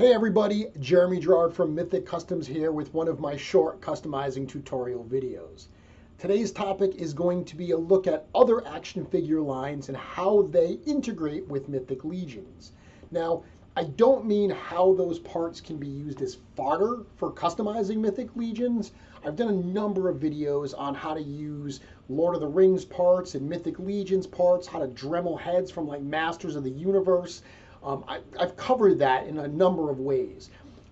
Hey everybody, Jeremy Gerard from Mythic Customs here with one of my short customizing tutorial videos. Today's topic is going to be a look at other action figure lines and how they integrate with Mythic Legions. Now, I don't mean how those parts can be used as fodder for customizing Mythic Legions. I've done a number of videos on how to use Lord of the Rings parts and Mythic Legions parts, how to Dremel heads from like Masters of the Universe. I've covered that in a number of ways.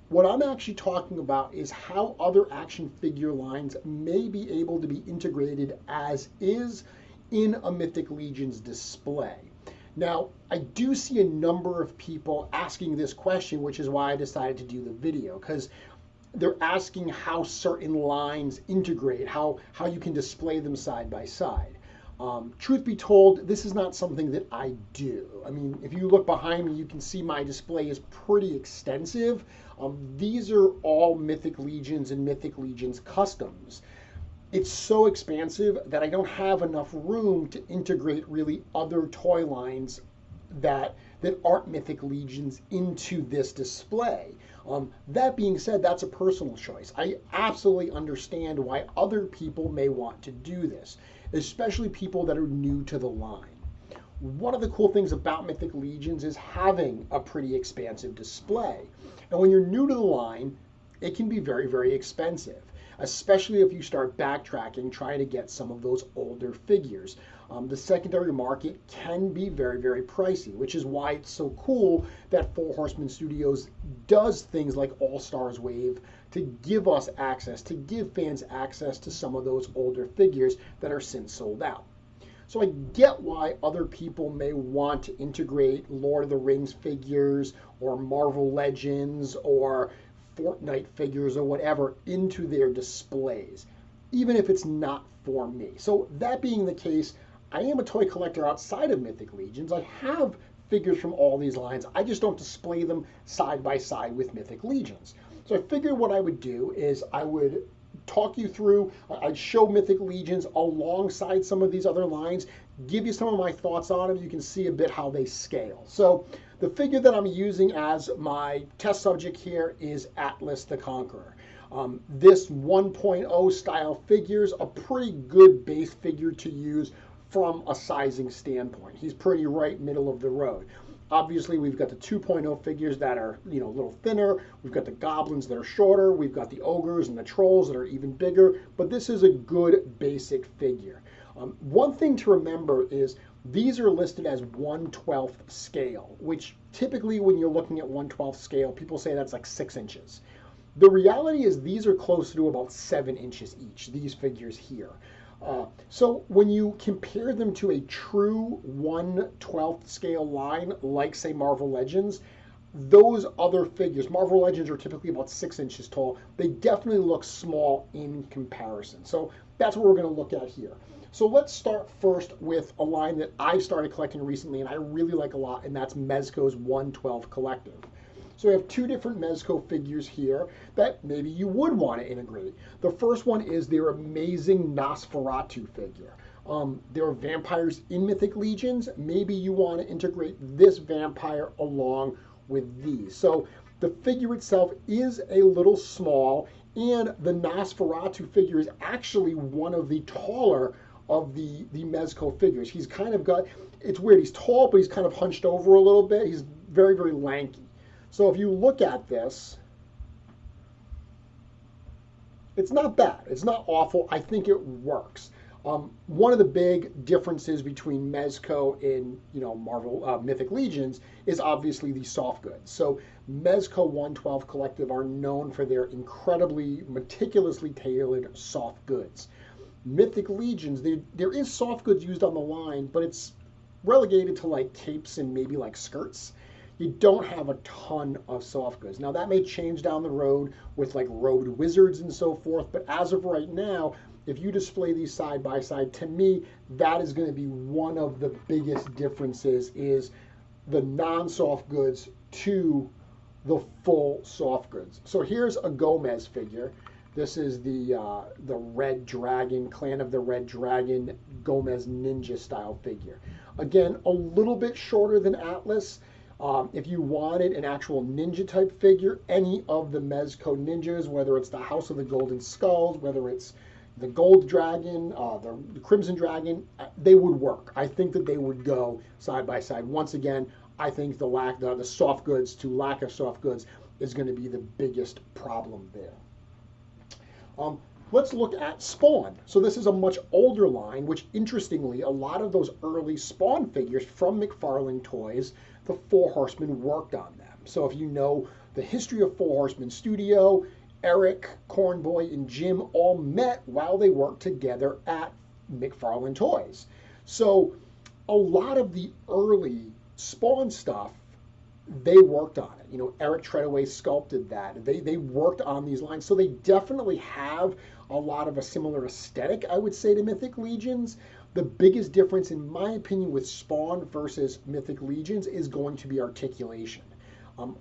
What I'm actually talking about is how other action figure lines may be able to be integrated as is in a Mythic Legions display. Now, I do see a number of people asking this question, which is why I decided to do the video, because they're asking how certain lines integrate, how you can display them side by side. Truth be told, this is not something that I do. I mean, if you look behind me, you can see my display is pretty extensive. These are all Mythic Legions and Mythic Legions customs. It's so expansive that I don't have enough room to integrate really other toy lines that aren't Mythic Legions into this display. That being said, that's a personal choice. I absolutely understand why other people may want to do this, especially people that are new to the line. One of the cool things about Mythic Legions is having a pretty expansive display. And when you're new to the line, it can be very, very expensive, especially if you start backtracking, trying to get some of those older figures. The secondary market can be very, very pricey, which is why it's so cool that Four Horsemen Studios does things like All Stars Wave to give us access, to give fans access to some of those older figures that are since sold out. So I get why other people may want to integrate Lord of the Rings figures or Marvel Legends or Fortnite figures or whatever into their displays, even if it's not for me. So that being the case, I am a toy collector outside of Mythic Legions. I have figures from all these lines. I just don't display them side by side with Mythic Legions. So I figured what I would do is I would talk you through, I'd show Mythic Legions alongside some of these other lines, give you some of my thoughts on them. You can see a bit how they scale. So the figure that I'm using as my test subject here is Atlas the Conqueror. This 1.0 style figure is a pretty good base figure to use from a sizing standpoint. He's pretty right middle of the road. Obviously, we've got the 2.0 figures that are, a little thinner. We've got the goblins that are shorter. We've got the ogres and the trolls that are even bigger. But this is a good basic figure. One thing to remember is these are listed as 1/12 scale, which typically when you're looking at 1/12 scale, people say that's like 6 inches. The reality is these are close to about 7 inches each, these figures here. So when you compare them to a true 1/12 scale line, like say Marvel Legends, those other figures, Marvel Legends are typically about 6 inches tall. They definitely look small in comparison. So that's what we're going to look at here. So let's start first with a line that I've started collecting recently and I really like a lot, and that's Mezco's 1/12 Collective. So we have two different Mezco figures here that maybe you would want to integrate. The first one is their amazing Nosferatu figure. There are vampires in Mythic Legions. Maybe you want to integrate this vampire along with these. So the figure itself is a little small, and the Nosferatu figure is actually one of the taller of the Mezco figures. He's kind of got, it's weird, he's tall, but he's kind of hunched over a little bit. He's very, very lanky. So if you look at this, it's not bad. It's not awful. I think it works. One of the big differences between Mezco and Marvel Mythic Legions is obviously the soft goods. So Mezco 1/12 Collective are known for their incredibly meticulously tailored soft goods. Mythic Legions, there is soft goods used on the line, but it's relegated to like capes and maybe like skirts. You don't have a ton of soft goods. Now that may change down the road with like robed wizards and so forth, but as of right now, if you display these side by side, to me, that is going to be one of the biggest differences, is the non-soft goods to the full soft goods. So here's a Gomez figure. This is the Red Dragon, Clan of the Red Dragon, Gomez Ninja style figure. Again, a little bit shorter than Atlas. If you wanted an actual ninja type figure, any of the Mezco ninjas, whether it's the House of the Golden Skulls, whether it's the Gold Dragon, the Crimson Dragon, they would work. I think that they would go side by side. Once again, I think the soft goods to lack of soft goods is going to be the biggest problem there. Let's look at Spawn. So this is a much older line, which interestingly, a lot of those early Spawn figures from McFarlane Toys, the Four Horsemen worked on them. So if you know the history of Four Horsemen Studio, Eric, Cornboy, and Jim all met while they worked together at McFarlane Toys. So a lot of the early Spawn stuff, they worked on it. You know, Eric Treadaway sculpted that. They worked on these lines. So they definitely have a lot of a similar aesthetic, I would say, to Mythic Legions. The biggest difference, in my opinion, with Spawn versus Mythic Legions is going to be articulation.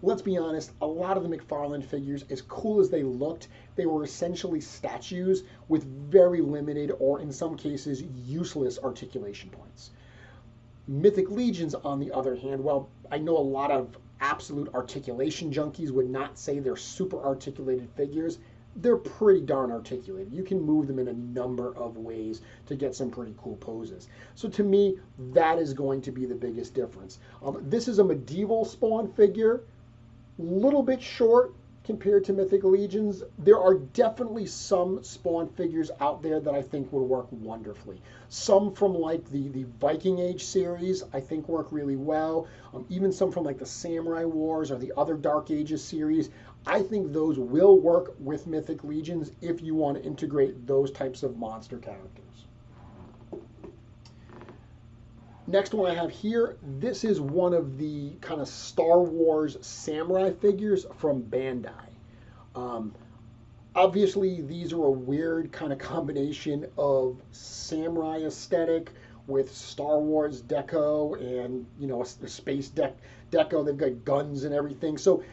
Let's be honest, a lot of the McFarlane figures, as cool as they looked, they were essentially statues with very limited, or in some cases, useless articulation points. Mythic Legions, on the other hand, well, I know a lot of absolute articulation junkies would not say they're super articulated figures. They're pretty darn articulated. You can move them in a number of ways to get some pretty cool poses. So to me, that is going to be the biggest difference. This is a medieval Spawn figure, a little bit short compared to Mythic Legions. There are definitely some Spawn figures out there that I think will work wonderfully. Some from like the Viking Age series I think work really well. Even some from like the Samurai Wars or the other Dark Ages series. I think those will work with Mythic Legions if you want to integrate those types of monster characters. Next one I have here, this is one of the kind of Star Wars samurai figures from Bandai. Obviously, these are a weird kind of combination of samurai aesthetic with Star Wars deco and, you know, a space deco. They've got guns and everything. So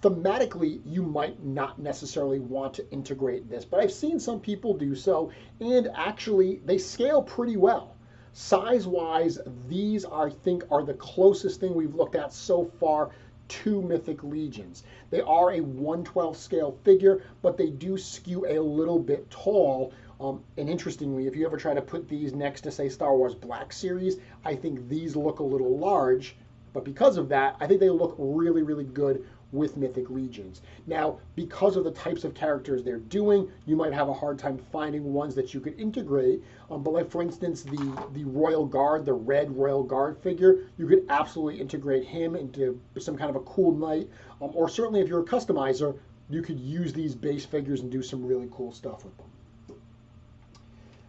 thematically, you might not necessarily want to integrate this, but I've seen some people do so, and actually, they scale pretty well. Size-wise, these I think are the closest thing we've looked at so far to Mythic Legions. They are a 1/12 scale figure, but they do skew a little bit tall. And interestingly, if you ever try to put these next to, say, Star Wars Black Series, I think these look a little large, but because of that, I think they look really, really good with Mythic Legions. Now, because of the types of characters they're doing, you might have a hard time finding ones that you could integrate. But like, for instance, the Royal Guard, the red Royal Guard figure, you could absolutely integrate him into some kind of a cool knight. Or certainly if you're a customizer, you could use these base figures and do some really cool stuff with them.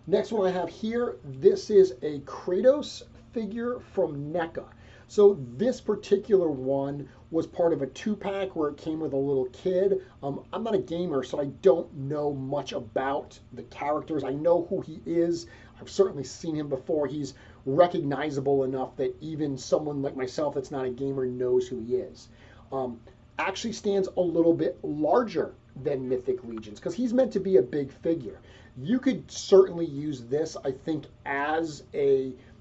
Next one I have here, this is a Kratos figure from Neca. So this particular one was part of a 2-pack where it came with a little kid. I'm not a gamer, so I don't know much about the characters. I know who he is. I've certainly seen him before. He's recognizable enough that even someone like myself that's not a gamer knows who he is. Actually stands a little bit larger than Mythic Legions because he's meant to be a big figure. You could certainly use this, I think, as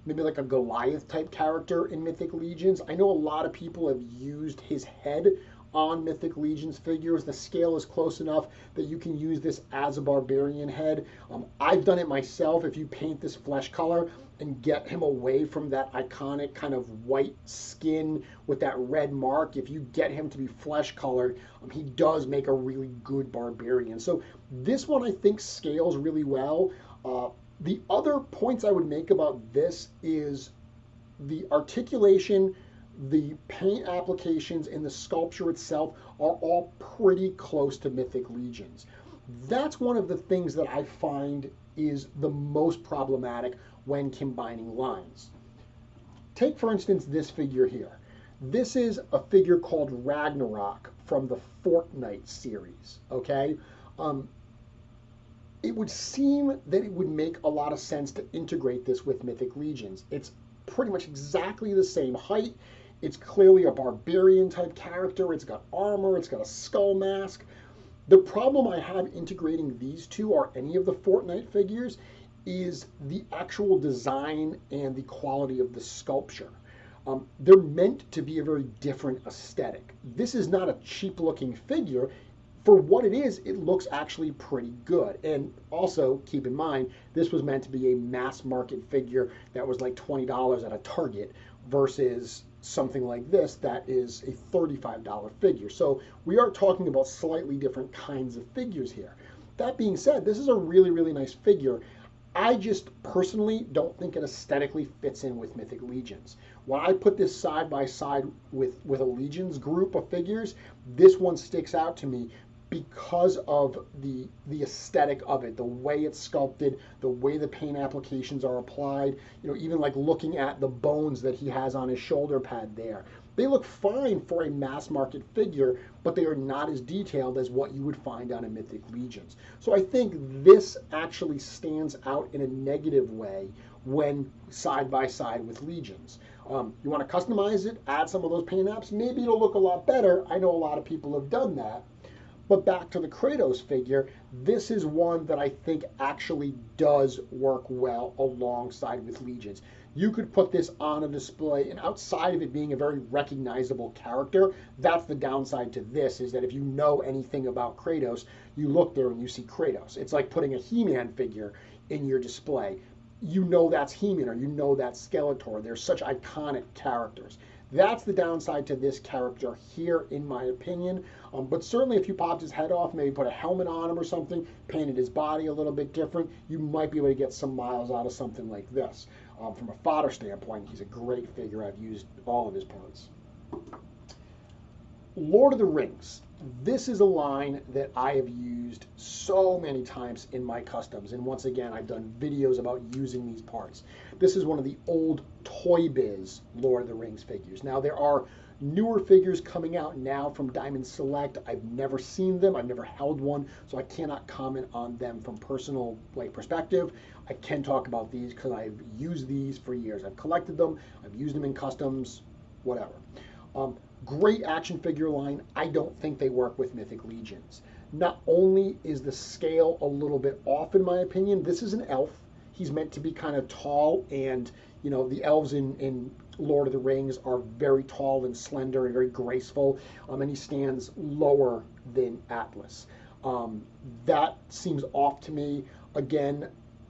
maybe like a Goliath type character in Mythic Legions. I know a lot of people have used his head on Mythic Legions figures. The scale is close enough that you can use this as a barbarian head. I've done it myself. If you paint this flesh color and get him away from that iconic kind of white skin with that red mark, if you get him to be flesh colored, he does make a really good barbarian. So this one I think scales really well. The other points I would make about this is the articulation, the paint applications, and the sculpture itself are all pretty close to Mythic Legions. That's one of the things that I find is the most problematic when combining lines. Take, for instance, this figure here. This is a figure called Ragnarok from the Fortnite series, okay? It would seem that it would make a lot of sense to integrate this with Mythic Legions. It's pretty much exactly the same height. It's clearly a barbarian type character. It's got armor. It's got a skull mask. The problem I have integrating these two or any of the Fortnite figures is the actual design and the quality of the sculpture. They're meant to be a very different aesthetic. This is not a cheap looking figure. For what it is, it looks actually pretty good. And also, keep in mind, this was meant to be a mass market figure that was like $20 at a Target versus something like this that is a $35 figure. So we are talking about slightly different kinds of figures here. That being said, this is a really, really nice figure. I just personally don't think it aesthetically fits in with Mythic Legions. When I put this side by side with a Legions group of figures, this one sticks out to me because of the aesthetic of it, the way it's sculpted, the way the paint applications are applied, even like looking at the bones that he has on his shoulder pad there. They look fine for a mass market figure, but they are not as detailed as what you would find on a Mythic Legions. So I think this actually stands out in a negative way when side by side with Legions. You want to customize it, add some of those paint apps, maybe it'll look a lot better. I know a lot of people have done that. But back to the Kratos figure, this is one that I think actually does work well alongside with Legions. You could put this on a display, and outside of it being a very recognizable character, that's the downside to this, is that if you know anything about Kratos, you look there and you see Kratos. It's like putting a He-Man figure in your display. You know that's He-Man, or you know that's Skeletor. They're such iconic characters. That's the downside to this character here, in my opinion. But certainly if you popped his head off, maybe put a helmet on him or something, painted his body a little bit different, you might be able to get some miles out of something like this. From a fodder standpoint, he's a great figure. I've used all of his parts. Lord of the Rings. This is a line that I have used so many times in my customs, and once again, I've done videos about using these parts. This is one of the old Toy Biz Lord of the Rings figures. Now, there are newer figures coming out now from Diamond Select. I've never seen them. I've never held one, so I cannot comment on them from personal perspective. I can talk about these because I've used these for years. I've collected them. I've used them in customs, whatever. Great action figure line. I don't think they work with Mythic Legions. Not only is the scale a little bit off, in my opinion, this is an elf. He's meant to be kind of tall, and the elves in Lord of the Rings are very tall and slender and very graceful, and he stands lower than Atlas. That seems off to me. Again,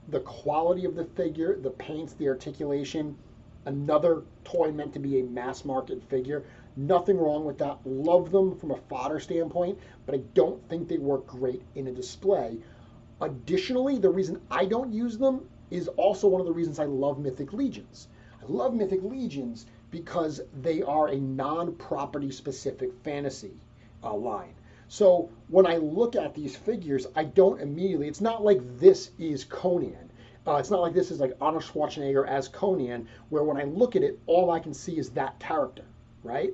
the quality of the figure, the paints, the articulation, another toy meant to be a mass market figure. Nothing wrong with that. Love them from a fodder standpoint, but I don't think they work great in a display. Additionally, the reason I don't use them is also one of the reasons I love Mythic Legions. I love Mythic Legions because they are a non-property specific fantasy line. So when I look at these figures, I don't immediately, it's not like this is Conan. It's not like this is like Arnold Schwarzenegger as Conan, where when I look at it, all I can see is that character, right?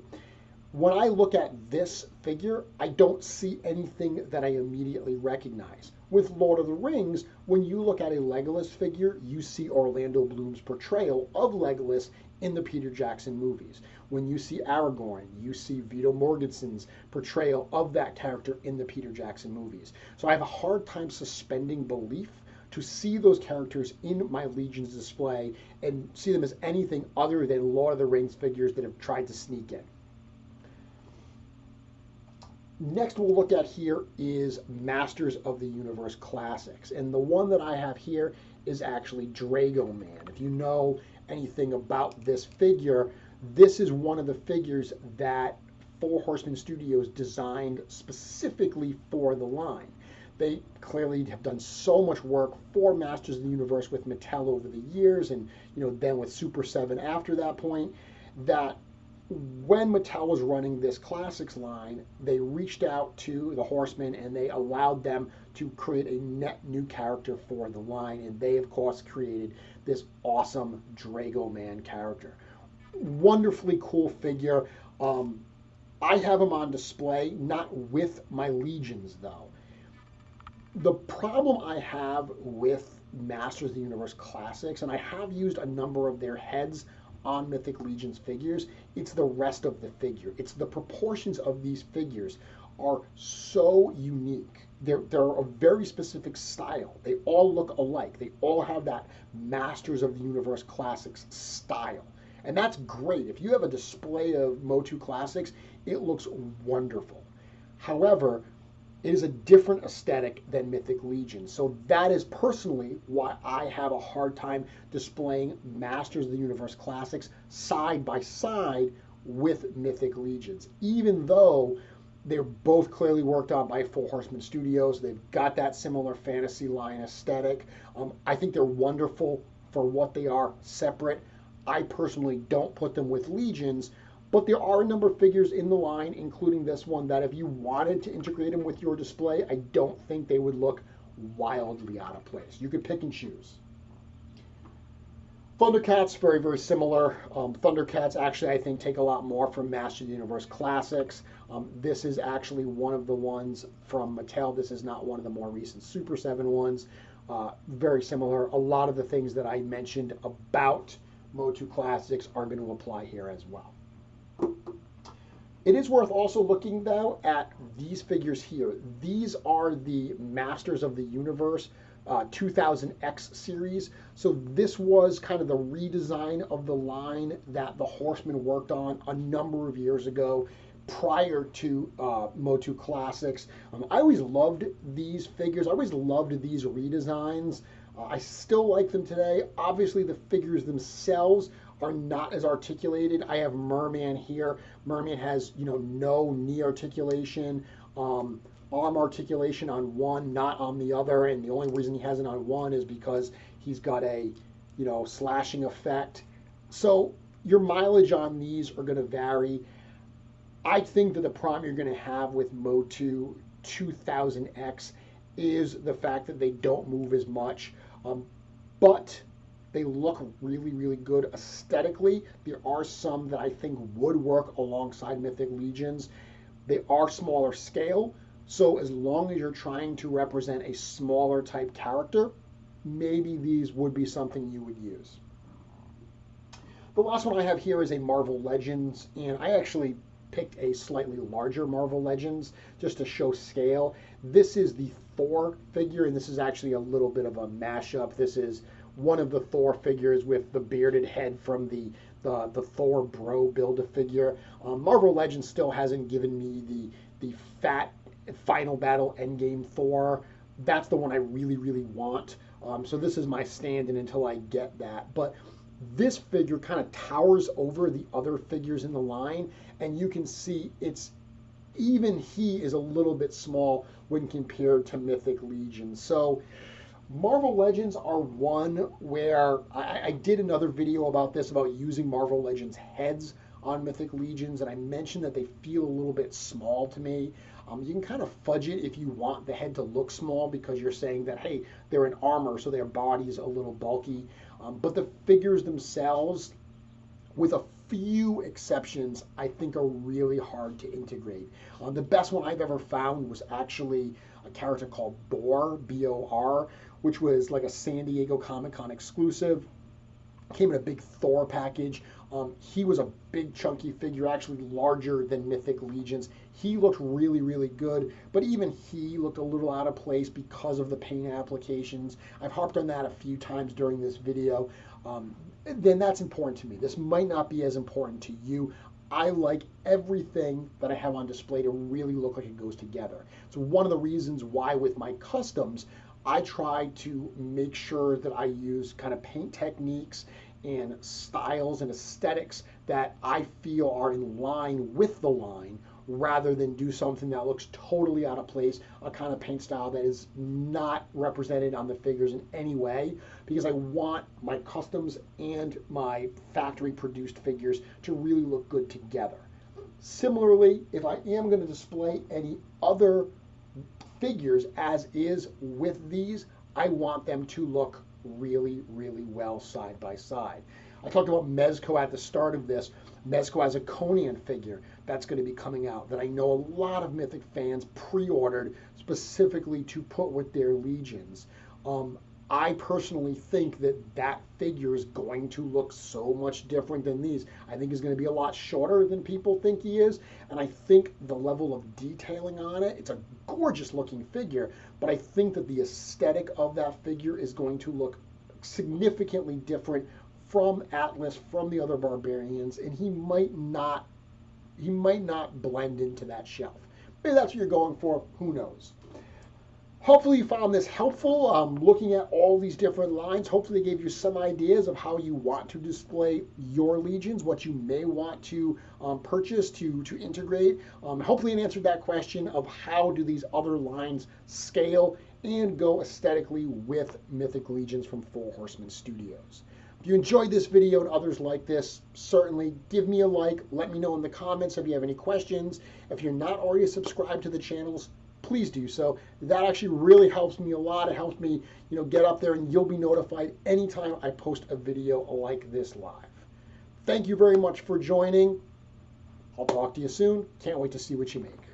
When I look at this figure, I don't see anything that I immediately recognize. With Lord of the Rings, when you look at a Legolas figure, you see Orlando Bloom's portrayal of Legolas in the Peter Jackson movies. When you see Aragorn, you see Viggo Mortensen's portrayal of that character in the Peter Jackson movies. So I have a hard time suspending belief to see those characters in my Legions display and see them as anything other than Lord of the Rings figures that have tried to sneak in. Next we'll look at here is Masters of the Universe Classics. And the one that I have here is actually Drago Man. If you know anything about this figure, this is one of the figures that Four Horsemen Studios designed specifically for the line. They clearly have done so much work for Masters of the Universe with Mattel over the years, and then with Super 7 after that point, that when Mattel was running this Classics line, they reached out to the Horsemen and they allowed them to create a net new character for the line, and they of course created this awesome Drago Man character. Wonderfully cool figure. I have him on display, not with my Legions though. The problem I have with Masters of the Universe Classics, and I have used a number of their heads on Mythic Legions figures, it's the rest of the figure. It's the proportions of these figures are so unique. They're a very specific style. They all look alike. They all have that Masters of the Universe Classics style. And that's great. If you have a display of Motu Classics, it looks wonderful. However, it is a different aesthetic than Mythic Legions. So that is personally why I have a hard time displaying Masters of the Universe Classics side by side with Mythic Legions. Even though they're both clearly worked on by Four Horsemen Studios, they've got that similar fantasy line aesthetic. I think they're wonderful for what they are separate. I personally don't put them with Legions, but there are a number of figures in the line, including this one, that if you wanted to integrate them with your display, I don't think they would look wildly out of place. You could pick and choose. Thundercats, very, very similar. Thundercats actually, I think, take a lot more from Master of the Universe Classics. This is actually one of the ones from Mattel. This is not one of the more recent Super 7 ones. Very similar. A lot of the things that I mentioned about Motu Classics are going to apply here as well. It is worth also looking, though, at these figures here. These are the Masters of the Universe 2000X series. So this was kind of the redesign of the line that the Horsemen worked on a number of years ago prior to Motu Classics. I always loved these figures. I always loved these redesigns. I still like them today. Obviously, the figures themselves are not as articulated. I have Merman here. Merman has, no knee articulation, arm articulation on one, not on the other, and the only reason he has it on one is because he's got a, slashing effect. So your mileage on these are going to vary. I think that the problem you're going to have with Motu 2000X is the fact that they don't move as much, but they look really, really good aesthetically. There are some that I think would work alongside Mythic Legions. They are smaller scale, so as long as you're trying to represent a smaller type character, maybe these would be something you would use. The last one I have here is a Marvel Legends, and I actually picked a slightly larger Marvel Legends just to show scale. This is the Thor figure, and this is actually a little bit of a mashup. This is one of the Thor figures with the bearded head from the Thor Bro Build-A-Figure. Marvel Legends still hasn't given me the fat Final Battle Endgame Thor. That's the one I really, really want. So this is my stand-in until I get that. But this figure kind of towers over the other figures in the line, and you can see even he is a little bit small when compared to Mythic Legions. So Marvel Legends are one where I did another video about this, about using Marvel Legends heads on Mythic Legions, and I mentioned that they feel a little bit small to me. You can kind of fudge it if you want the head to look small because you're saying that, hey, they're in armor, so their body's a little bulky. But the figures themselves, with a few exceptions, I think are really hard to integrate. The best one I've ever found was actually a character called Bor, B-O-R, which was like a San Diego Comic-Con exclusive. Came in a big Thor package. He was a big chunky figure, actually larger than Mythic Legions. He looked really, really good, but even he looked a little out of place because of the paint applications. I've harped on that a few times during this video. Then that's important to me. This might not be as important to you. I like everything that I have on display to really look like it goes together. So one of the reasons why with my customs, I try to make sure that I use kind of paint techniques and styles and aesthetics that I feel are in line with the line, rather than do something that looks totally out of place, a kind of paint style that is not represented on the figures in any way, because I want my customs and my factory produced figures to really look good together. Similarly, if I am going to display any other figures as is with these, I want them to look really, really well side by side. I talked about Mezco at the start of this. Mezco has a Conan figure that's going to be coming out that I know a lot of Mythic fans pre-ordered specifically to put with their Legions. I personally think that that figure is going to look so much different than these. I think he's going to be a lot shorter than people think he is, and I think the level of detailing on it, it's a gorgeous looking figure, but I think that the aesthetic of that figure is going to look significantly different from Atlas, from the other barbarians, and he might not blend into that shelf. Maybe that's what you're going for, who knows. Hopefully you found this helpful, looking at all these different lines. Hopefully it gave you some ideas of how you want to display your legions, what you may want to purchase to integrate. Hopefully it answered that question of how do these other lines scale and go aesthetically with Mythic Legions from Four Horsemen Studios. If you enjoyed this video and others like this, certainly give me a like. Let me know in the comments if you have any questions. If you're not already subscribed to the channels, please do so. That actually really helps me a lot. It helps me, get up there, and you'll be notified anytime I post a video like this live. Thank you very much for joining. I'll talk to you soon. Can't wait to see what you make.